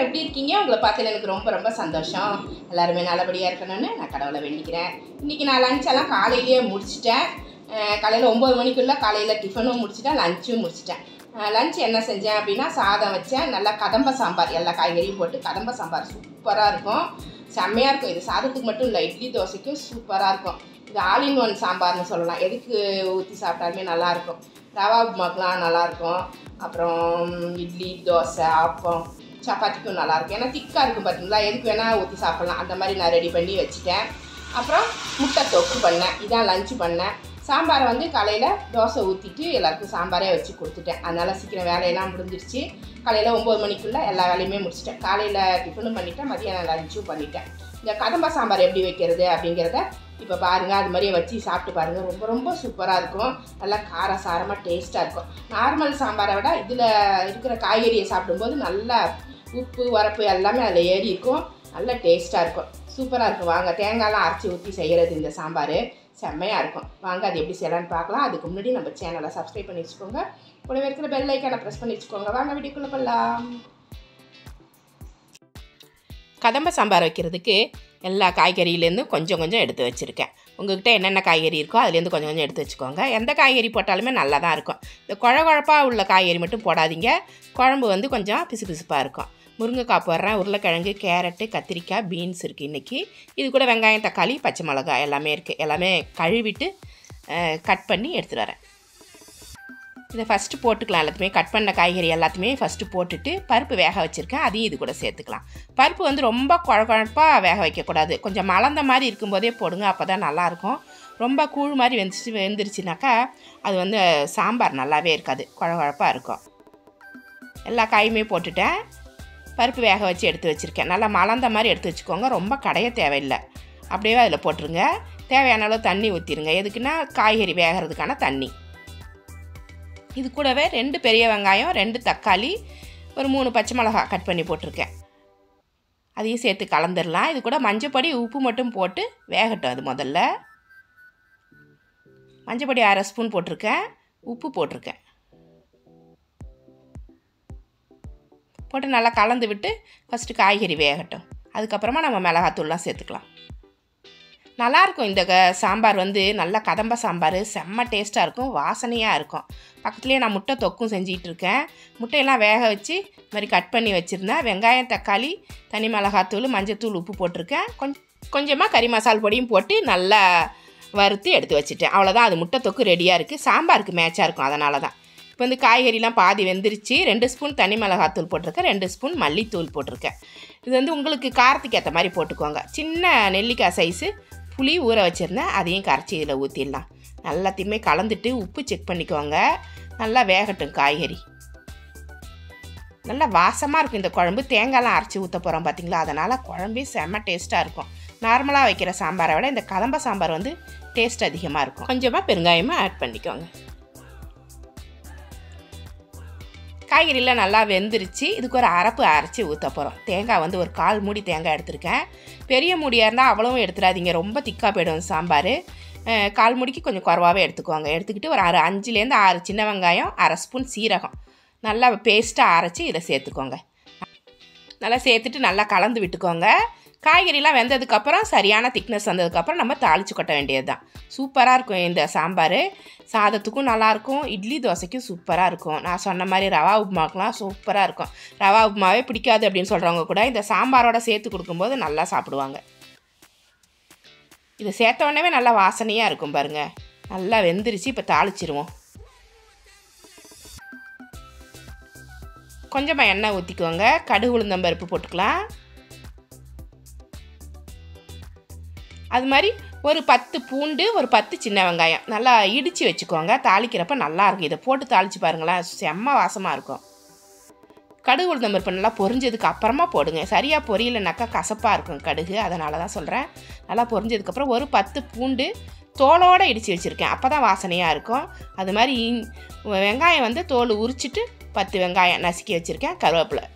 எல்லாரும் எப்படி இருக்கீங்க? உங்களை பார்த்ததுல எனக்கு ரொம்ப ரொம்ப சந்தோஷம். எல்லாருமே நல்லபடியாக இருக்கணும்னு நான் கடவுளை வேண்டிக்கிறேன். இன்றைக்கி நான் லஞ்செல்லாம் காலையிலேயே முடிச்சிட்டேன். காலையில் 9 மணிக்குள்ளே காலையில் டிஃபனும் முடிச்சிட்டேன், லஞ்சும் முடிச்சிட்டேன். லஞ்ச் என்ன செஞ்சேன் அப்படின்னா, சாதம் வச்சேன். நல்லா கதம்ப சாம்பார், எல்லா காய்கறியும் போட்டு கதம்ப சாம்பார் சூப்பராக இருக்கும், செம்மையாக இருக்கும். இது சாதத்துக்கு மட்டும் இல்லை, இட்லி தோசைக்கும் சூப்பராக இருக்கும். இது ஆல் இன் ஒன் சாம்பார்னு சொல்லலாம். எதுக்கு ஊற்றி சாப்பிட்டாலுமே நல்லாயிருக்கும். ரவா உப்புமாக்கெலாம் நல்லாயிருக்கும். அப்புறம் இட்லி, தோசை, ஆப்பம், சப்பாத்திக்கும் நல்லாயிருக்கும். ஏன்னா திக்காக இருக்கும் பார்த்தீங்களா, எதுக்கு வேணால் ஊற்றி சாப்பிட்லாம். அந்த மாதிரி நான் ரெடி பண்ணி வச்சுட்டேன். அப்புறம் முட்டை தொக்கு பண்ணேன். இதான் லஞ்சு பண்ணேன். சாம்பாரை வந்து காலையில் தோசை ஊற்றிட்டு எல்லாருக்கும் சாம்பாரே வச்சு கொடுத்துட்டேன். அதனால் சீக்கிரம் வேலையெல்லாம் முடிஞ்சிருச்சு. காலையில் 9 மணிக்குள்ளே எல்லா வேலையுமே முடிச்சிட்டேன். காலையில் டிஃபனும் பண்ணிவிட்டேன், மதியானம் லஞ்சும் பண்ணிட்டேன். இந்த கதம்ப சாம்பார் எப்படி வைக்கிறது அப்படிங்கிறத இப்போ பாருங்கள். அது மாதிரியே வச்சு சாப்பிட்டு பாருங்கள். ரொம்ப ரொம்ப சூப்பராக இருக்கும். நல்லா காரசாரமாக டேஸ்ட்டாக இருக்கும். நார்மல் சாம்பாரை விட இதில் இருக்கிற காய்கறியை சாப்பிடும்போது நல்லா உப்பு உரப்பு எல்லாமே அதில் ஏறி இருக்கும். நல்ல டேஸ்ட்டாக இருக்கும், சூப்பராக இருக்கும். வாங்க, தேங்காயெலாம் அரைச்சி ஊற்றி செய்கிறது இந்த சாம்பார் செம்மையாக இருக்கும். வாங்க அது எப்படி செய்யலான்னு பார்க்கலாம். அதுக்கு முன்னாடி நம்ம சேனலை சப்ஸ்கிரைப் பண்ணி வச்சுக்கோங்க. கூடவே இருக்கிற பெல் ஐக்கானை ப்ரெஸ் பண்ணி வச்சுக்கோங்க. வாங்க வீடியோக்குள்ளே போகலாம். கதம்ப சாம்பார் வைக்கிறதுக்கு எல்லா காய்கறியிலேருந்தும் கொஞ்சம் கொஞ்சம் எடுத்து வச்சுருக்கேன். உங்கள்கிட்ட என்னென்ன காய்கறி இருக்கோ அதுலேருந்து கொஞ்சம் கொஞ்சம் எடுத்து வச்சுக்கோங்க. எந்த காய்கறி போட்டாலுமே நல்லா தான் இருக்கும். இந்த குழப்பாக உள்ள காய்கறி மட்டும் போடாதீங்க. குழம்பு வந்து கொஞ்சம் பிசுபிசுப்பாக இருக்கும். முருங்கைக்காய் போடுறேன், உருளைக்கிழங்கு, கேரட்டு, கத்திரிக்காய், பீன்ஸ் இருக்குது இன்றைக்கி. இது கூட வெங்காயம், தக்காளி, பச்சை மிளகாய் எல்லாமே இருக்குது. எல்லாமே கழுவிட்டு கட் பண்ணி எடுத்துகிட்டு வரேன். இதை ஃபஸ்ட்டு போட்டுக்கலாம். எல்லாத்தையுமே கட் பண்ண காய்கறி எல்லாத்தையுமே ஃபஸ்ட்டு போட்டுட்டு பருப்பு வேக வச்சுருக்கேன், அதையும் இது கூட சேர்த்துக்கலாம். பருப்பு வந்து ரொம்ப குழப்பாக வேக வைக்கக்கூடாது. கொஞ்சம் மலர்ந்த மாதிரி இருக்கும்போதே போடுங்க, அப்போ தான் நல்லாயிருக்கும். ரொம்ப கூழ் மாதிரி வெந்துருச்சுனாக்கா அது வந்து சாம்பார் நல்லாவே இருக்காது, குழப்பாக இருக்கும். எல்லா காயுமே போட்டுட்டேன். பருப்பு வேக வச்சு எடுத்து வச்சுருக்கேன். நல்லா மலர்ந்த மாதிரி எடுத்து வச்சுக்கோங்க. ரொம்ப கடைய தேவையில்லை, அப்படியே அதில் போட்டுருங்க. தேவையான அளவு தண்ணி ஊற்றிடுங்க. எதுக்குன்னா காய்கறி வேகிறதுக்கான தண்ணி. இது கூடவே 2 பெரிய வெங்காயம், 2 தக்காளி, ஒரு 3 பச்சை மிளகாய் கட் பண்ணி போட்டிருக்கேன். அதையும் சேர்த்து கலந்துடலாம். இது கூட மஞ்சப்பொடி, உப்பு மட்டும் போட்டு வேகட்டும். அது முதல்ல மஞ்சப்பொடி 1/2 ஸ்பூன் போட்டிருக்கேன், உப்பு போட்டிருக்கேன். போட்டு நல்லா கலந்து விட்டு ஃபஸ்ட்டு காய்கறி வேகட்டும். அதுக்கப்புறமா நம்ம மிளகாத்தூள்லாம் சேர்த்துக்கலாம். நல்லாயிருக்கும் இந்த சாம்பார் வந்து நல்லா கதம்ப சாம்பார் செம்ம டேஸ்ட்டாக இருக்கும், வாசனையாக இருக்கும். பக்கத்துலேயே நான் முட்டை தொக்கும் செஞ்சிகிட்டு இருக்கேன். முட்டையெல்லாம் வேக வச்சு இது மாதிரி கட் பண்ணி வச்சுருந்தேன். வெங்காயம், தக்காளி, தனி மிளகாத்தூள், மஞ்சத்தூள், உப்பு போட்டிருக்கேன். கொஞ்சமாக கறி மசால் பொடியும் போட்டு நல்லா வறுத்து எடுத்து வச்சுட்டேன். அவ்வளோதான், அது முட்டை தொக்கு ரெடியாக இருக்குது. சாம்பாருக்கு மேட்சாக இருக்கும், அதனால தான். இப்போ வந்து காய்கறிலாம் பாதி வெந்துருச்சு. 2 ஸ்பூன் தனி மிளகாத்தூள் போட்டிருக்கேன், 2 ஸ்பூன் மல்லித்தூள் போட்டிருக்கேன். இது வந்து உங்களுக்கு காரத்துக்கு ஏற்ற மாதிரி போட்டுக்கோங்க. சின்ன நெல்லிக்காய் சைஸு புளி ஊற வச்சுருந்தேன், அதையும் கரைச்சி இதில் ஊற்றிடலாம். எல்லாத்தையுமே கலந்துட்டு உப்பு செக் பண்ணிக்கோங்க. நல்லா வேகட்டும் காய்கறி. நல்லா வாசமாக இருக்கும் இந்த குழம்பு. தேங்காய்லாம் அரைச்சி ஊற்ற போகிறோம் பார்த்தீங்களா, அதனால் குழம்பே செம்ம டேஸ்ட்டாக இருக்கும். நார்மலாக வைக்கிற சாம்பாரை விட இந்த கதம்ப சாம்பார் வந்து டேஸ்ட் அதிகமாக இருக்கும். கொஞ்சமாக பெருங்காயமாக ஆட் பண்ணிக்கோங்க. காய்கறிலாம் நல்லா வெந்துருச்சு. இதுக்கு ஒரு அரைப்பு அரைச்சி ஊற்ற போகிறோம். தேங்காய் வந்து ஒரு 1/4 மூடி தேங்காய் எடுத்திருக்கேன். பெரிய மூடியாக இருந்தால் அவ்வளவும் எடுத்துடாதீங்க, ரொம்ப திக்காக போய்டும் சாம்பார். 1/4 மூடிக்கு கொஞ்சம் குறவாகவே எடுத்துக்கோங்க. எடுத்துக்கிட்டு ஒரு 5லேருந்து 6 சின்ன வெங்காயம், 1/2 ஸ்பூன் சீரகம் நல்லா பேஸ்ட்டாக அரைச்சி இதை சேர்த்துக்கோங்க. நல்லா சேர்த்துட்டு நல்லா கலந்து விட்டுக்கோங்க. காய்கறிலாம் வெந்ததுக்கப்புறம் சரியான திக்னஸ் வந்ததுக்கப்புறம் நம்ம தாளித்து கொட்ட வேண்டியது தான். சூப்பராக இருக்கும் இந்த சாம்பார். சாதத்துக்கும் நல்லாயிருக்கும், இட்லி தோசைக்கும் சூப்பராக இருக்கும். நான் சொன்ன மாதிரி ரவா உப்புமாக்கெலாம் சூப்பராக இருக்கும். ரவா உப்புமாவே பிடிக்காது அப்படின்னு சொல்கிறவங்க கூட இந்த சாம்பாரோட சேர்த்து கொடுக்கும்போது நல்லா சாப்பிடுவாங்க. இதை சேர்த்த உடனே நல்லா வாசனையாக இருக்கும் பாருங்கள். நல்லா வெந்துருச்சு. இப்போ தாளிச்சிருவோம். கொஞ்சமாக எண்ணெய் ஊற்றிக்கோங்க. கடுகு, உளுந்தம்பருப்பு போட்டுக்கலாம். அது மாதிரி ஒரு 10 பூண்டு, ஒரு 10 சின்ன வெங்காயம் நல்லா இடித்து வச்சுக்கோங்க. தாளிக்கிறப்ப நல்லாயிருக்கும். இதை போட்டு தாளித்து பாருங்களேன், செம்ம வாசமாக இருக்கும். கடுகு, உளுந்தம்பருப்பு நல்லா பொரிஞ்சதுக்கு அப்புறமா போடுங்க. சரியாக பொரியலைனாக்கா கசப்பாக இருக்கும் கடுகு, அதனால தான் சொல்கிறேன். நல்லா பொரிஞ்சதுக்கப்புறம் ஒரு 10 பூண்டு தோலோடு இடித்து வச்சுருக்கேன், அப்போ தான் வாசனையாக இருக்கும். அது மாதிரி வெங்காயம் வந்து தோல் உரிச்சிட்டு 10 வெங்காயம் நசுக்கி வச்சுருக்கேன். கருவேப்பிலை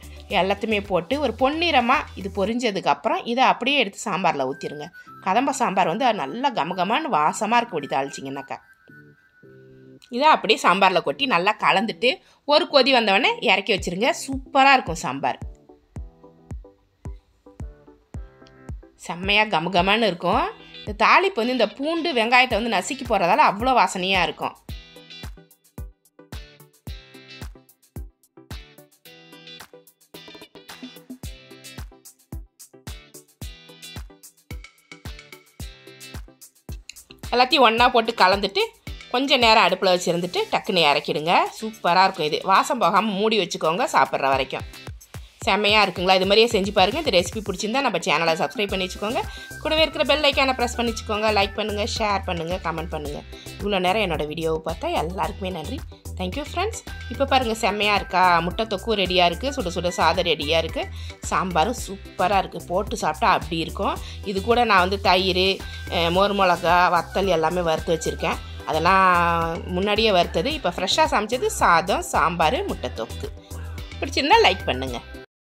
எல்லாத்தையுமே போட்டு ஒரு பொன்னிறமாக இது பொரிஞ்சதுக்கப்புறம் இதை அப்படியே எடுத்து சாம்பாரில் ஊற்றிடுங்க. கதம்ப சாம்பார் வந்து நல்லா கமகமான்னு வாசமாக இருக்கபடி தாளிச்சிங்கன்னாக்கா. இதை அப்படியே சாம்பாரில் கொட்டி நல்லா கலந்துட்டு ஒரு கொதி வந்தவொடனே இறக்கி வச்சுருங்க. சூப்பராக இருக்கும் சாம்பார். செம்மையாக கமகமன்னு இருக்கும். இந்த தாளிப்பு வந்து இந்த பூண்டு வெங்காயத்தை வந்து நசுக்கி போடுறதால அவ்வளோ வாசனையாக இருக்கும். எல்லாத்தையும் ஒன்றா போட்டு கலந்துட்டு கொஞ்சம் நேரம் அடுப்பில் வச்சுருந்துட்டு டக்குன்னு இறக்கிடுங்க. சூப்பராக இருக்கும். இது வாசம் போகாமல் மூடி வச்சுக்கோங்க சாப்பிட்ற வரைக்கும். செம்மையாக இருக்குங்களா? இது மாதிரியே செஞ்சு பாருங்கள். இந்த ரெசிபி பிடிச்சிருந்தா நம்ம சேனலை சப்ஸ்கிரைப் பண்ணி வச்சுக்கோங்க. கூடவே இருக்கிற பெல் ஐக்கானை ப்ரெஸ் பண்ணி வச்சுக்கோங்க. லைக் பண்ணுங்கள், ஷேர் பண்ணுங்கள், கமெண்ட் பண்ணுங்கள். இவ்வளோ நேரம் என்னோடய வீடியோவை பார்த்தா எல்லாருக்குமே நன்றி. Thank you friends. இப்போ பாருங்கள் செம்மையாக இருக்கா? முட்டை தொக்கும் ரெடியாக இருக்குது, சுட சுட சாதம் ரெடியாக இருக்குது, சாம்பாரும் சூப்பராக இருக்குது. போட்டு சாப்பிட்டா அப்படி இருக்கும். இது கூட நான் வந்து தயிர், மோர் மிளகா, வத்தல் எல்லாமே வறுத்து வச்சுருக்கேன். அதெல்லாம் முன்னாடியே வறுத்தது. இப்போ ஃப்ரெஷ்ஷாக சமைச்சது சாதம், சாம்பார், முட்டை தொக்கு. பிடிச்சிருந்தா லைக் பண்ணுங்கள்.